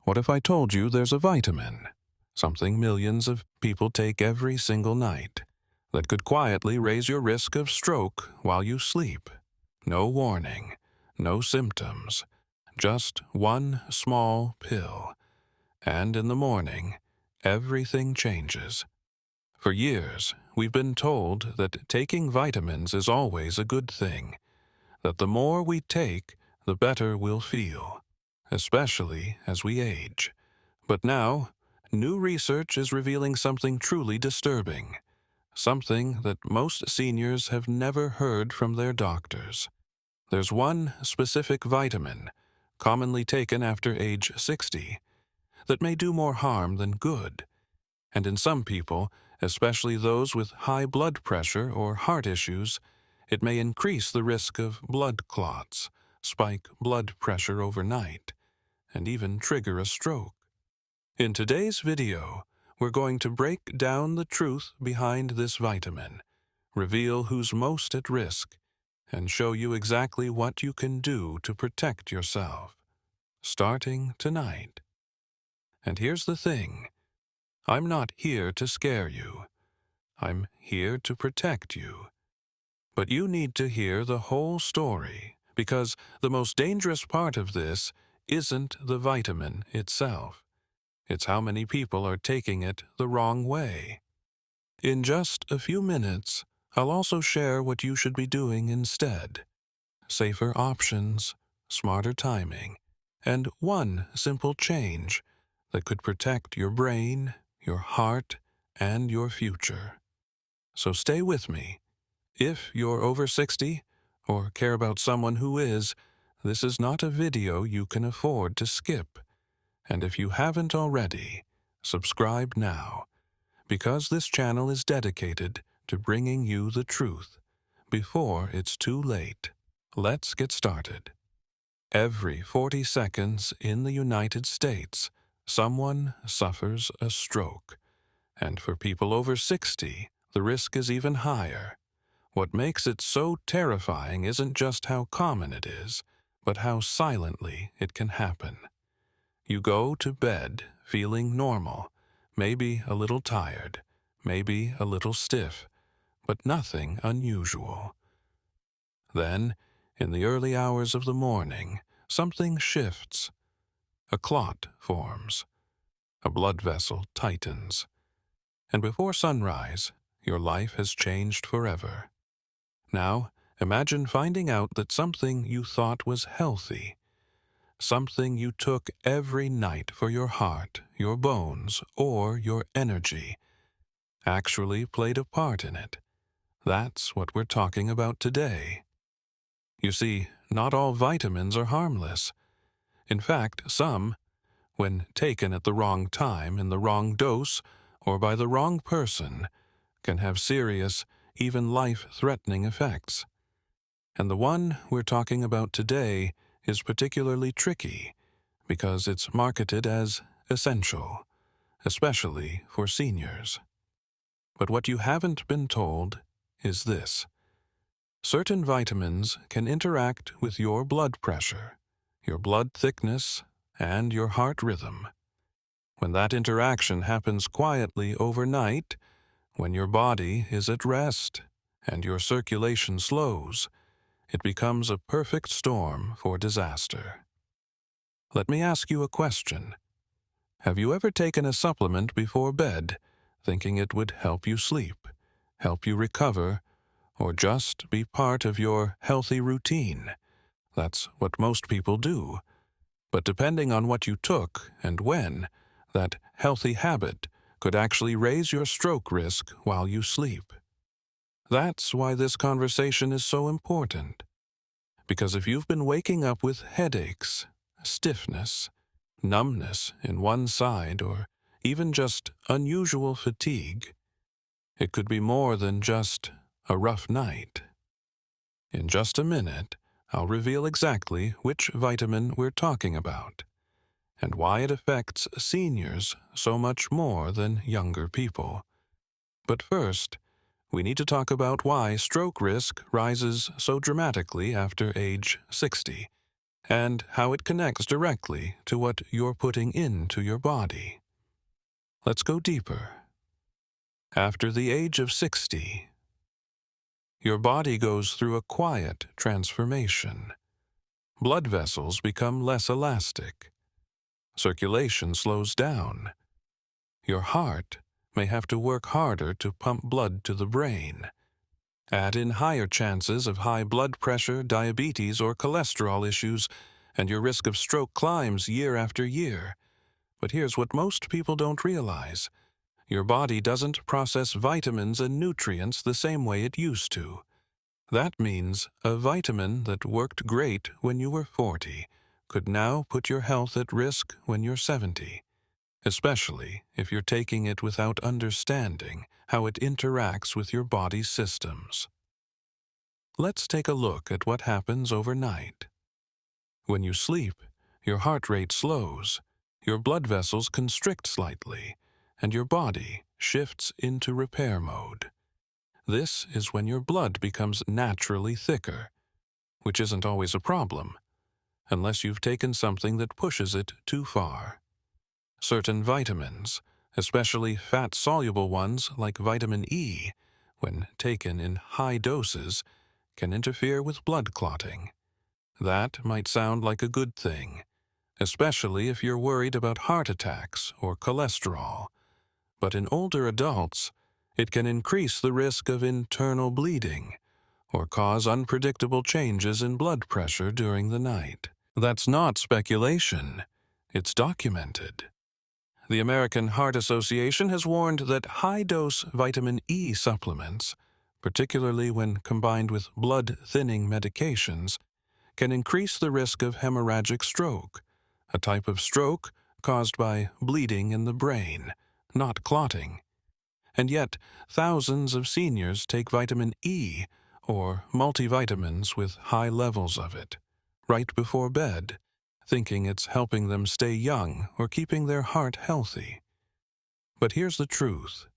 What if I told you there's a vitamin, something millions of people take every single night, that could quietly raise your risk of stroke while you sleep? No warning, no symptoms, just one small pill. And in the morning, everything changes. For years, we've been told that taking vitamins is always a good thing, that the more we take, the better we'll feel, especially as we age. But now, new research is revealing something truly disturbing, something that most seniors have never heard from their doctors. There's one specific vitamin, commonly taken after age 60, that may do more harm than good. And in some people, especially those with high blood pressure or heart issues, it may increase the risk of blood clots, spike blood pressure overnight, and even trigger a stroke. In today's video, we're going to break down the truth behind this vitamin, reveal who's most at risk, and show you exactly what you can do to protect yourself, starting tonight. And here's the thing. I'm not here to scare you. I'm here to protect you. But you need to hear the whole story, because the most dangerous part of this isn't the vitamin itself. It's how many people are taking it the wrong way. In just a few minutes, I'll also share what you should be doing instead. Safer options, smarter timing, and one simple change that could protect your brain, your heart, and your future. So stay with me. If you're over 60 or care about someone who is, this is not a video you can afford to skip. And if you haven't already, subscribe now, because this channel is dedicated to bringing you the truth before it's too late. Let's get started. Every 40 seconds in the United States, someone suffers a stroke. And for people over 60, the risk is even higher. What makes it so terrifying isn't just how common it is, but how silently it can happen. You go to bed feeling normal, maybe a little tired, maybe a little stiff, but nothing unusual. Then, in the early hours of the morning, something shifts. A clot forms. A blood vessel tightens. And before sunrise, your life has changed forever. Now, imagine finding out that something you thought was healthy, something you took every night for your heart, your bones, or your energy, actually played a part in it. That's what we're talking about today. You see, not all vitamins are harmless. In fact, some, when taken at the wrong time, in the wrong dose, or by the wrong person, can have serious, even life-threatening effects. And the one we're talking about today is particularly tricky because it's marketed as essential, especially for seniors. But what you haven't been told is this. Certain vitamins can interact with your blood pressure, your blood thickness, and your heart rhythm. When that interaction happens quietly overnight, when your body is at rest and your circulation slows, it becomes a perfect storm for disaster. Let me ask you a question. Have you ever taken a supplement before bed, thinking it would help you sleep, help you recover, or just be part of your healthy routine? That's what most people do. But depending on what you took and when, that healthy habit could actually raise your stroke risk while you sleep. That's why this conversation is so important. Because if you've been waking up with headaches, stiffness, numbness in one side, or even just unusual fatigue, it could be more than just a rough night. In just a minute, I'll reveal exactly which vitamin we're talking about, and why it affects seniors so much more than younger people. But first, we need to talk about why stroke risk rises so dramatically after age 60, and how it connects directly to what you're putting into your body. Let's go deeper. After the age of 60, your body goes through a quiet transformation. Blood vessels become less elastic. Circulation slows down. Your heart may have to work harder to pump blood to the brain. Add in higher chances of high blood pressure, diabetes, or cholesterol issues, and your risk of stroke climbs year after year. But here's what most people don't realize. Your body doesn't process vitamins and nutrients the same way it used to. That means a vitamin that worked great when you were 40 could now put your health at risk when you're 70, especially if you're taking it without understanding how it interacts with your body's systems. Let's take a look at what happens overnight. When you sleep, your heart rate slows, your blood vessels constrict slightly, and your body shifts into repair mode. This is when your blood becomes naturally thicker, which isn't always a problem, unless you've taken something that pushes it too far. Certain vitamins, especially fat-soluble ones like vitamin E, when taken in high doses, can interfere with blood clotting. That might sound like a good thing, especially if you're worried about heart attacks or cholesterol. But in older adults, it can increase the risk of internal bleeding or cause unpredictable changes in blood pressure during the night. That's not speculation. It's documented. The American Heart Association has warned that high-dose vitamin E supplements, particularly when combined with blood-thinning medications, can increase the risk of hemorrhagic stroke, a type of stroke caused by bleeding in the brain, not clotting. And yet, thousands of seniors take vitamin E, or multivitamins with high levels of it, right before bed, thinking it's helping them stay young or keeping their heart healthy. But here's the truth.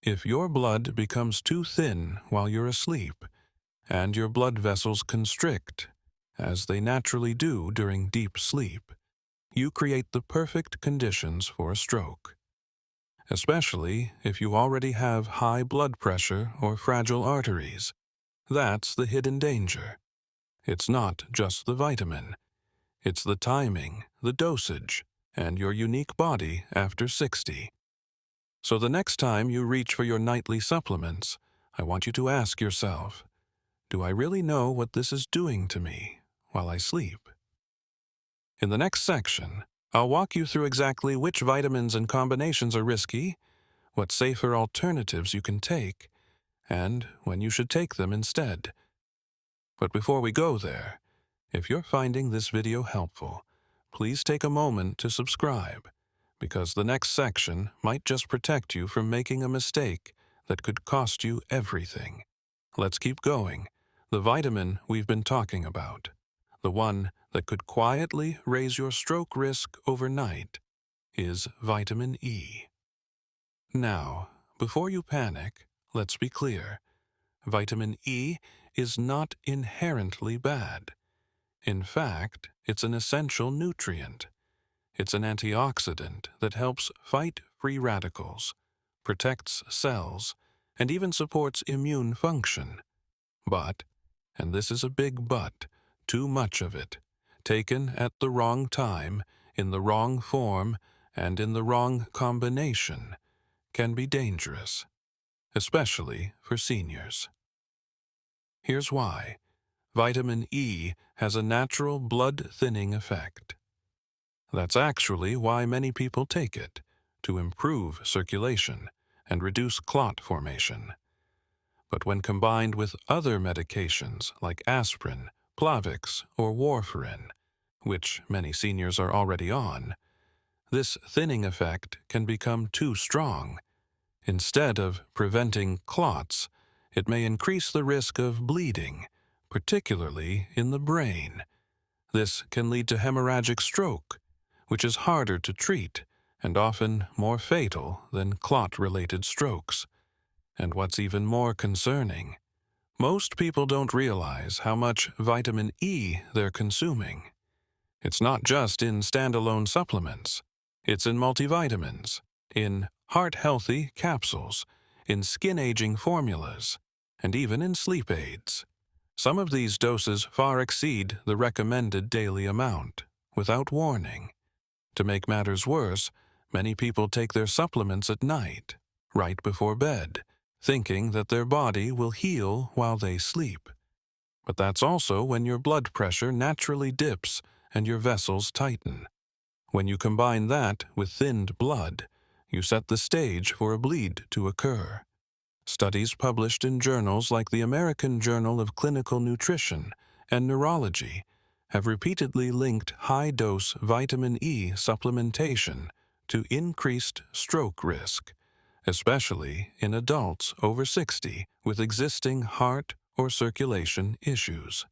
If your blood becomes too thin while you're asleep, and your blood vessels constrict, as they naturally do during deep sleep, you create the perfect conditions for a stroke. Especially if you already have high blood pressure or fragile arteries. That's the hidden danger. It's not just the vitamin. It's the timing, the dosage, and your unique body after 60. So the next time you reach for your nightly supplements, I want you to ask yourself, do I really know what this is doing to me while I sleep? In the next section, I'll walk you through exactly which vitamins and combinations are risky, what safer alternatives you can take, and when you should take them instead. But before we go there, if you're finding this video helpful, please take a moment to subscribe, because the next section might just protect you from making a mistake that could cost you everything. Let's keep going. The vitamin we've been talking about, the one that could quietly raise your stroke risk overnight, is vitamin E. Now, before you panic, let's be clear. Vitamin E is not inherently bad. In fact, it's an essential nutrient. It's an antioxidant that helps fight free radicals, protects cells, and even supports immune function. But, and this is a big but, too much of it, taken at the wrong time, in the wrong form, and in the wrong combination, can be dangerous, especially for seniors. Here's why. Vitamin E has a natural blood-thinning effect. That's actually why many people take it, to improve circulation and reduce clot formation. But when combined with other medications like aspirin, Plavix, or warfarin, which many seniors are already on, this thinning effect can become too strong. Instead of preventing clots, it may increase the risk of bleeding, particularly in the brain. This can lead to hemorrhagic stroke, which is harder to treat and often more fatal than clot-related strokes. And what's even more concerning, most people don't realize how much vitamin E they're consuming. It's not just in standalone supplements. It's in multivitamins, in heart-healthy capsules, in skin-aging formulas, and even in sleep aids. Some of these doses far exceed the recommended daily amount, without warning. To make matters worse, many people take their supplements at night, right before bed, thinking that their body will heal while they sleep. But that's also when your blood pressure naturally dips and your vessels tighten. When you combine that with thinned blood, you set the stage for a bleed to occur. Studies published in journals like the American Journal of Clinical Nutrition and Neurology have repeatedly linked high-dose vitamin E supplementation to increased stroke risk, especially in adults over 60 with existing heart or circulation issues.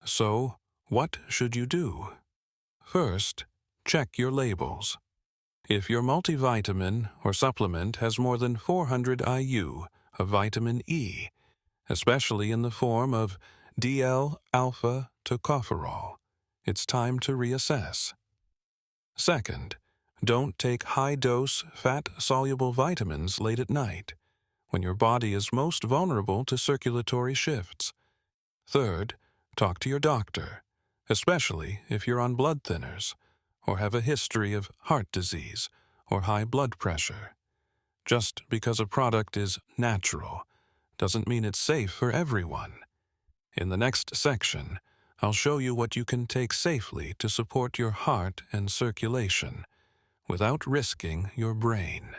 So, what should you do? First, check your labels. If your multivitamin or supplement has more than 400 IU of vitamin E, especially in the form of DL-alpha tocopherol, it's time to reassess. Second, don't take high-dose, fat-soluble vitamins late at night, when your body is most vulnerable to circulatory shifts. Third, talk to your doctor, especially if you're on blood thinners or have a history of heart disease or high blood pressure. Just because a product is natural doesn't mean it's safe for everyone. In the next section, I'll show you what you can take safely to support your heart and circulation without risking your brain.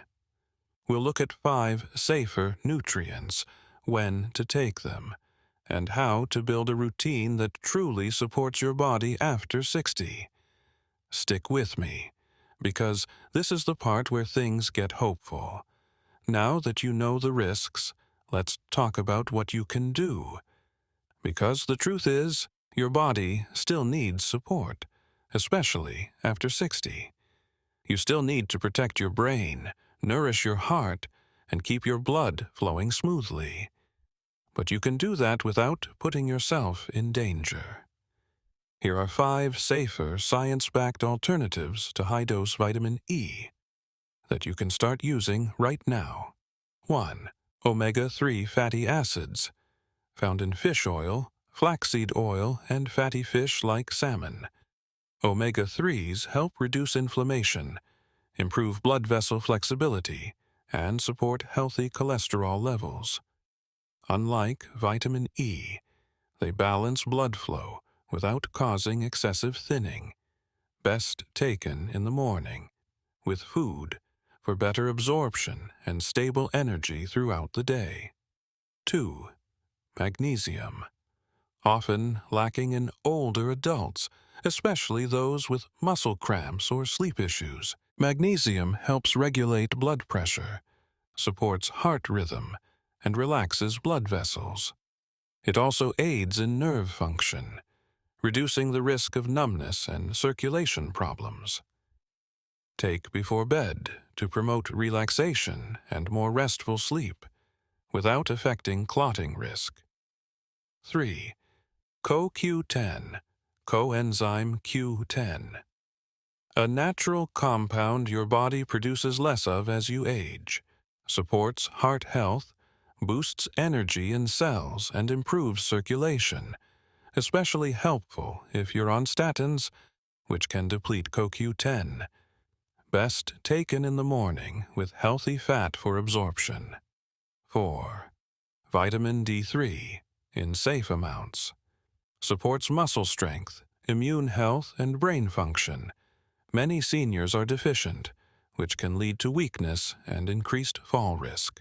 We'll look at 5 safer nutrients, when to take them, and how to build a routine that truly supports your body after 60. Stick with me, because this is the part where things get hopeful. Now that you know the risks, let's talk about what you can do. Because the truth is, your body still needs support, especially after 60. You still need to protect your brain, nourish your heart, and keep your blood flowing smoothly. But you can do that without putting yourself in danger. Here are 5 safer, science-backed alternatives to high-dose vitamin E that you can start using right now. 1. Omega-3 fatty acids, found in fish oil, flaxseed oil, and fatty fish like salmon. Omega-3s help reduce inflammation, improve blood vessel flexibility, and support healthy cholesterol levels. Unlike vitamin E, they balance blood flow without causing excessive thinning. Best taken in the morning, with food, for better absorption and stable energy throughout the day. 2. Magnesium, often lacking in older adults, especially those with muscle cramps or sleep issues. Magnesium helps regulate blood pressure, supports heart rhythm, and relaxes blood vessels. It also aids in nerve function, reducing the risk of numbness and circulation problems. Take before bed to promote relaxation and more restful sleep, without affecting clotting risk. 3. CoQ10, coenzyme Q10. A natural compound your body produces less of as you age, supports heart health, boosts energy in cells, and improves circulation, especially helpful if you're on statins, which can deplete CoQ10. Best taken in the morning with healthy fat for absorption. 4. Vitamin D3, in safe amounts. Supports muscle strength, immune health, and brain function. Many seniors are deficient, which can lead to weakness and increased fall risk.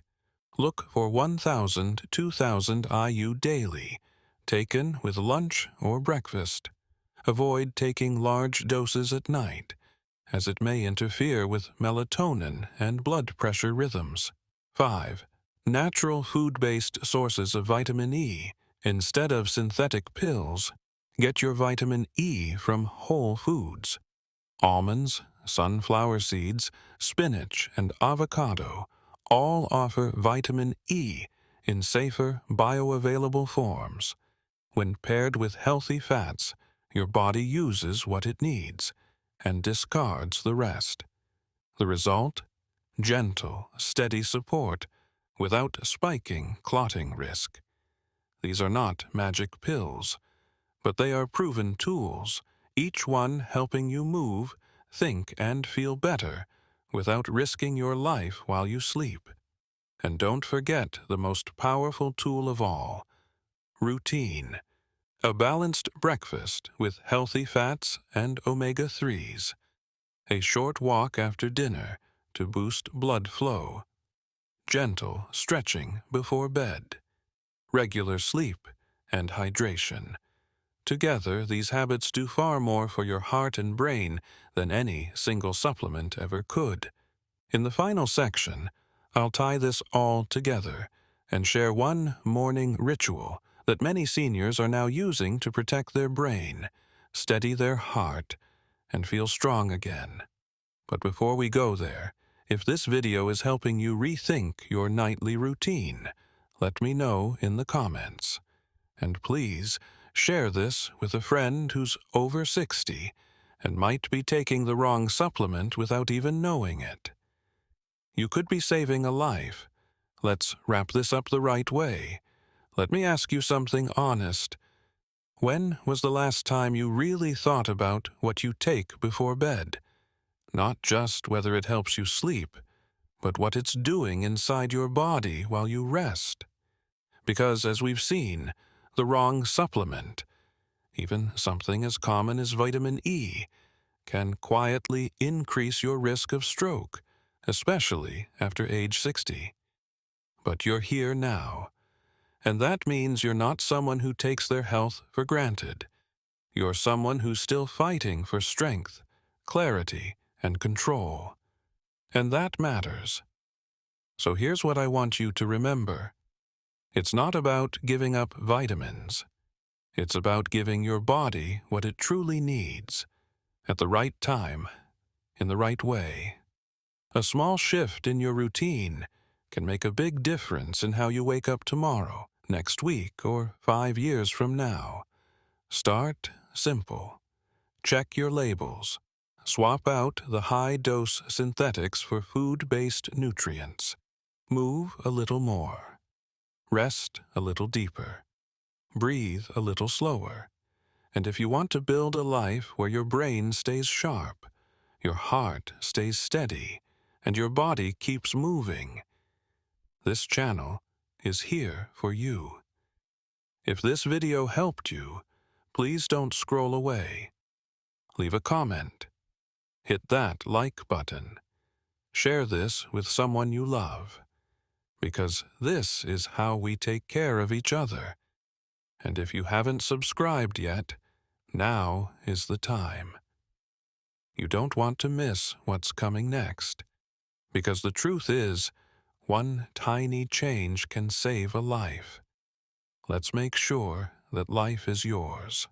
Look for 1,000 to 2,000 IU daily, taken with lunch or breakfast. Avoid taking large doses at night, as it may interfere with melatonin and blood pressure rhythms. 5. Natural food-based sources of vitamin E. Instead of synthetic pills, get your vitamin E from whole foods. Almonds, sunflower seeds, spinach, and avocado all offer vitamin E in safer, bioavailable forms. When paired with healthy fats, your body uses what it needs and discards the rest. The result? Gentle, steady support without spiking clotting risk. These are not magic pills, but they are proven tools, each one helping you move, think, and feel better without risking your life while you sleep. And don't forget the most powerful tool of all, routine. A balanced breakfast with healthy fats and omega-3s. A short walk after dinner to boost blood flow. Gentle stretching before bed. Regular sleep and hydration. Together, these habits do far more for your heart and brain than any single supplement ever could. In the final section, I'll tie this all together and share one morning ritual that many seniors are now using to protect their brain, steady their heart, and feel strong again. But before we go there, if this video is helping you rethink your nightly routine, let me know in the comments. And please, share this with a friend who's over 60 and might be taking the wrong supplement without even knowing it. You could be saving a life. Let's wrap this up the right way. Let me ask you something honest. When was the last time you really thought about what you take before bed? Not just whether it helps you sleep, but what it's doing inside your body while you rest. Because, as we've seen, the wrong supplement, even something as common as vitamin E, can quietly increase your risk of stroke, especially after age 60. But you're here now, and that means you're not someone who takes their health for granted. You're someone who's still fighting for strength, clarity, and control. And that matters. So here's what I want you to remember. It's not about giving up vitamins. It's about giving your body what it truly needs, at the right time, in the right way. A small shift in your routine can make a big difference in how you wake up tomorrow, next week, or 5 years from now. Start simple. Check your labels. Swap out the high-dose synthetics for food-based nutrients. Move a little more. Rest a little deeper. Breathe a little slower. And if you want to build a life where your brain stays sharp, your heart stays steady, and your body keeps moving, this channel is here for you. If this video helped you, please don't scroll away. Leave a comment. Hit that like button. Share this with someone you love. Because this is how we take care of each other. And if you haven't subscribed yet, now is the time. You don't want to miss what's coming next. Because the truth is, one tiny change can save a life. Let's make sure that life is yours.